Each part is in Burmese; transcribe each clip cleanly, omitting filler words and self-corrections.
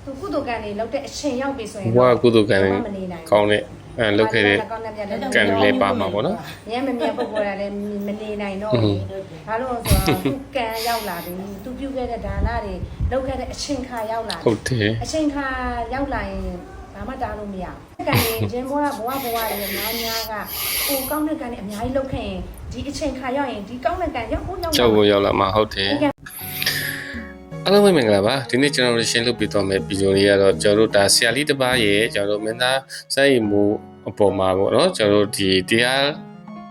သူကုသိုလ်ကံတွေလောက်တဲ့အချိန်ရောက်ပြီဆိုရင် ဘဝကုသိုလ်ကံတွေကောင်းတဲ့လုပ်ခဲ့တဲ့ကံလေးပါမှာပေါ့နော်။ညမမြတ်ပုဂ္ဂိုလ်ကလည်းမနေနိုင်တော့ဘူး။ဘာလို့ဆိုတော့သူကံရောက်လာပြီ။သူပြုခဲ့တဲ့ဒါနတွေလုပ်ခဲ့တဲ့အချိန်ခါရောက်လာပြီ ဟုတ်တယ် ။အချိန်ခါရောက်လာရင်ဘာမှတားလို့မရဘူး။ကံတွေကျင်းဘဝတွေအများများကကိုကောင်းတဲ့ကံတွေအများကြီးလုပ်ခဲ့ရင်ဒီအချိန်ခါရောက်ရင်ဒီကောင်းတဲ့ကံရောက်ဖို့ရောက် ကြောက်ကိုရောက်လာမှာဟုတ်တယ်အားလုံးပဲမင်္ဂလာပါဒီနေ့ကျွန်တော်တို့ရှင်းလုပ်ပြသွားမယ့်ဗီဒီယိုလေးကတော့ကျွန်တော်တို့ဒါဆရာလေးတစ်ပါးရဲ့ကျွန်တော်တို့မင်းသားစိုက်ရည်မှုအပေါ်မှာပေါ့နော်ကျွန်တော်တို့ဒီတရား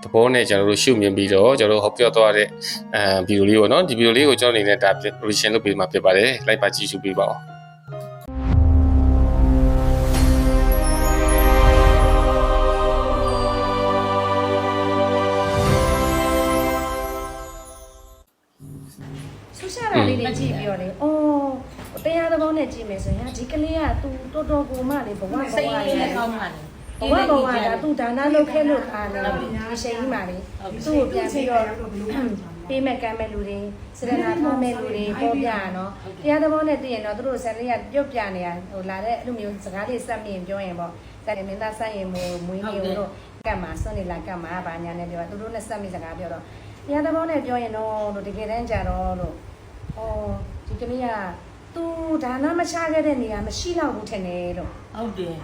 သဘောနဲ့ကျွန်တော်တို့ရှုမြင်ပြီးတော့ကျွန်တော်တို့ဟောပြောသွားတဲ့ဗီဒီယိုလေးပေါ့နော်ဒီဗီဒီယိုလေးကိုကျွန်တော်အနေနဲ့ဒါရှင်းလုပ်ပြမှာဖြစ်ပါတယ်လိုက်ပါကြည့်ရှုပေးပါဦးဆူရှာတာလေးတွေကြည့်ပြီးတော့လေအော်တရားသဘောနဲ့ကြည့်မယ်ဆိုရင်ဒီကလေးကသူတော်တော်ကိုမှလေဘဝစိတ် လေး နဲ့ကောင်းပါလေ ဘဝကသူဒါနလုပ်ခဲ့လို့အားနေဒီချိန်ကြီးမှာလေသူ့ကိုပြန်ပြီးတော့ပေးမဲ့ကမ်းမဲ့လူတွေစေတနာထားမဲ့လူတွေပေါ်ပြနော်တရားသဘောနဲ့သိရင်တော့သူတို့ဆရာလေးကပြုတ်ပြနေတာဟိုလာတဲ့အဲ့လိုမျိုးစကားလေးစက်မြင်ပြောရင်ပေါ့ဒါမင်းသားဆိုင်ရင်မွေးနေလို့ကတ်မှာစွန့်နေလာကတ်မှာဗာညာနဲ့ပြောသူတို့နဲ့စက်မြင်စကားပြောတော့တရားသဘောနဲ့ပြောရင်တော့တကယ်တမ်းကြတော့လို့ဒီကနေ့ကသူဒါနမချခဲ့တဲ့နေရာမရှိတော့ဘူးထင်တယ်လို့ ဟုတ်တယ်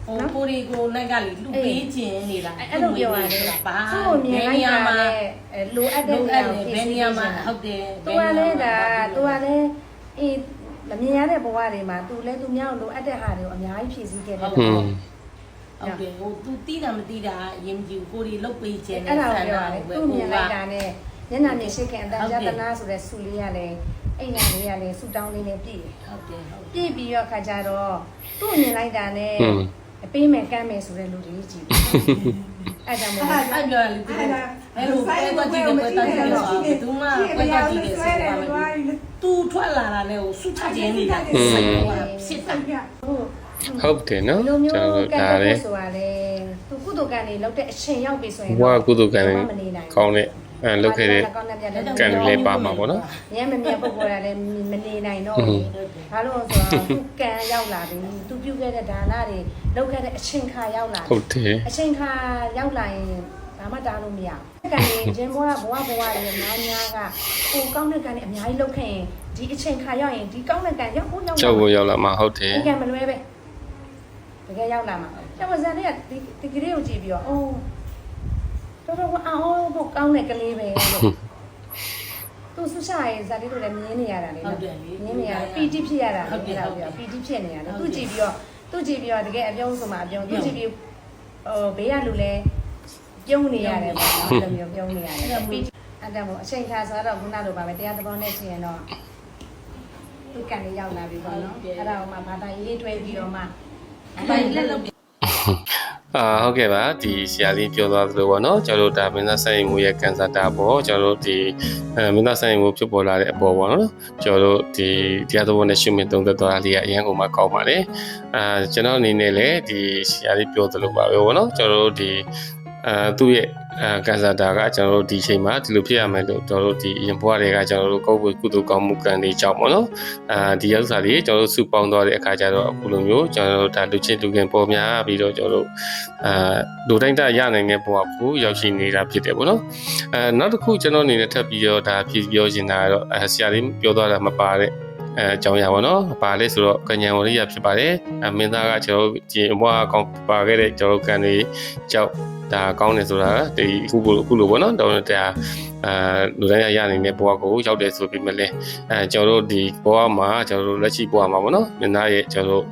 ဟိုကိုရီကိုနိုင်ကလေလူပေးခြင်းနေတာ အဲ့လိုပြောရတယ် ပါ သူ့ကိုမြင်လိုက်တာလေလိုအပ်တဲ့နေရာကို ဘယ်နေရာမှာဟုတ်တယ် သူကလည်းအေးမမြင်ရတဲ့ဘဝတွေမှာသူလည်းသူများလိုအပ်တဲ့ဟာတွေကိုအများကြီးဖြည့်ဆည်းခဲ့တယ်လို့ဟုတ်တယ်ဟိုသူတီးတာမတီးတာရင်ကြည့်ကိုရီလုတ်ပေးခြင်း အဲ့ဒါကိုပြောရတယ်သူ့မြင်လိုက်တာနဲ့ညနာမြေရှိခင်အတန်ကြာတနာဆိုတဲ့ဆူလေးကလည်းအိမ်နာလေးကလည်းဆူတောင်းလေးနဲ့ပြည့် ဟုတ်တယ်ဟုတ် ပြည့်ပြီးတော့ခါကြတော့သူ့မြင်လိုက်တာနဲ့အပေးမယ်ကမ်းမယ်ဆိုတဲ့လူတွေကြည့်အဲ့ဒါမျိုး အဲ့ပြောရလေအဲ့လိုပဲတော့ကြည့်တယ်ပဲတောင်းတယ်တော့သူမှပဲတော့ကြည့်တယ်ဆိုတော့သူထွက်လာတာနဲ့ဟိုဆုချခြင်းနေတာစစ်တာ ဟုတ်တယ်နော် လိုမျိုး ကျွန်တော်တို့ ကံ ဒါ တ လည်း ည်းဆိုတာလေသူကုသိုလ်ကံတွေလောက်တဲ့အချိန်ရောက်ပြီဆိုရင် ဘဝကုသိုလ်ကံတွေကောင်းတဲ့လုပ်ခဲ့တဲ့ကံလေးပါမှာပေါ့နော် ညမမြတ်ပုဂ္ဂိုလ်ကလည်းမနေနိုင်တော့ဘူးဘာလို့ဆိုတော့သူကံရောက်လာပြီသူပြုခဲ့တဲ့ဒါနတွေလုပ်ခဲ့တဲ့အချိန်ခါရောက်လာ ဟုတ်တယ် အချိန်ခါရောက်လာရင်ဘာမှတားလို့မရဘူးကံတွေကျင်းဘဝတွေအများများကကိုကောင်းတဲ့ကံတွေအများကြီးလုပ်ခဲ့ရင်ဒီအချိန်ခါရောက်ရင်ဒီကောင်းတဲ့ကံရောက်ဖို့ရောက် ကြောက်ကိုရောက်လာမှာဟုတ်တယ် ဒီကံမလွဲပဲတကယ်ရောက်လာမှာကျောင်းဇန်တွေကဒီကလေးကိုကြည့်ပြီးတော့အော်တော်တော်အော်ဘကောင်းတဲ့ကလေးပဲလို့သူဆူရှာရဲ့ဇာတိတို့လည်းမြင်နေရတာလေနော်မြင်နေရပီတိဖြစ်ရတာလေအဲ့ဒါကိုပြောပီတိဖြစ်နေရတယ်သူကြည့်ပြီးတော့တကယ်အပြုံးဆိုမှအပြုံးသူကြည့်ပြီးဘေးကလူလည်းပြုံးနေရတယ်ပေါ့နော်အဲ့လိုမျိုးပြုံးနေရတယ်ပီတိအဲ့ဒါမို့အချိန်ခါဆိုတော့ခုနလိုပါပဲတရားသဘောနဲ့ရှင်ရင်တော့သူကံလေးရောက်လာပြီပေါ့နော်အဲ့ဒါကိုမှဘာသာရေးတွဲပြီးတော့မှ အဲ့လက်လုံး ဟုတ်ကဲ့ပါဒီဆရာလေးပြောသွားသလိုပေါ့နော်ကျွန်တော်တို့ဒါမင်းသားဆိုင်မှုရဲ့ကန်စာတာပေါ့ကျွန်တော်တို့ဒီမင်းသားဆိုင်မှုဖြစ်ပေါ်လာတဲ့အပေါ်ပေါ့နော်ကျွန်တော်တို့ဒီတရားသဘောနဲ့ရှုမြင်သုံးသပ်သွားတာလေးကအရင်ကမှကောင်းပါတယ်ကျွန်တော်အနေနဲ့လည်းဒီဆရာလေးပြောသလိုပါပဲပေါ့နော်ကျွန်တော်တို့ဒီသူ့ရဲ့ကန်စာတာကကျွန်တော်တို့ဒီချိန်မှာဒီလိုဖြစ်ရမယ်လို့ကျွန်တော်တို့ဒီရင်ဘွားတွေကကျွန်တော်တို့ကောက်ဝေကုသိုလ်ကောင်းမှုကံတွေကြောင့်ပေါ့နော်ဒီဥစ္စာတွေကျွန်တော်တို့စုပေါင်းသွားတဲ့အခါကျတော့အခုလိုမျိုးကျွန်တော်တို့ဒါလူချင်းလူခင်ပေါ်များပြီးတော့ကျွန်တော်တို့လူတိုင်းတရနိုင်တဲ့ဘဝကိုရောက်ရှိနေတာဖြစ်တယ်ပေါ့နော်နောက်တစ်ခုကျွန်တော်အနေနဲ့ထပ်ပြီးတော့ဒါဖြည့်ပြောချင်တာကတော့ဆရာလေးပြောသွားတာမပါတဲ့အကြောင်းအရာပေါ့နော်။ဘာလဲဆိုတော့ကဉ္ဉံဝရိယဖြစ်ပါတယ်။မင်းသားကကျွန်တော်ဒီဘွားကောင်းပါခဲ့တဲ့ကျွန်တော်ကံတွေကြောက်ဒါကောင်းတယ်ဆိုတာဒီအခုလိုပေါ့နော်။တော့ဒါလူတိုင်းရနေတဲ့ဘွားကိုရောက်တယ်ဆိုပြီးမှလည်းကျွန်တော်တို့ဒီဘွားမှာကျွန်တော်တို့လက်ရှိဘွားမှာပေါ့နော်။မင်းသားရဲ့ကျွန်တော်တို့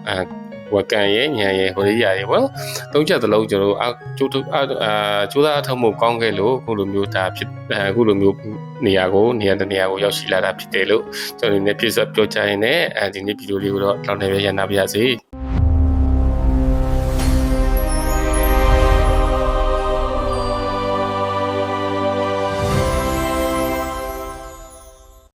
ဝကံရဲ့ဉာဏ်ရဲ့ဝရိယရဲ့ပေါ့နော်။သုံးချက်သလုံးကျွန်တော်တို့ကျိုးသားအထောက်မှုကောင်းခဲ့လို့အခုလိုမျိုးဒါဖြစ်အခုလိုမျိုးနေရာတနေရာကိုရောက်ရှိလာတာဖြစ်တယ်လို့ကျွန်တော်အနေနဲ့ပြည့်စုံပြောချင်တဲ့ဒီနေ့ဗီဒီယိုလေးကိုတော့လောက်နေရရနာပါရစေ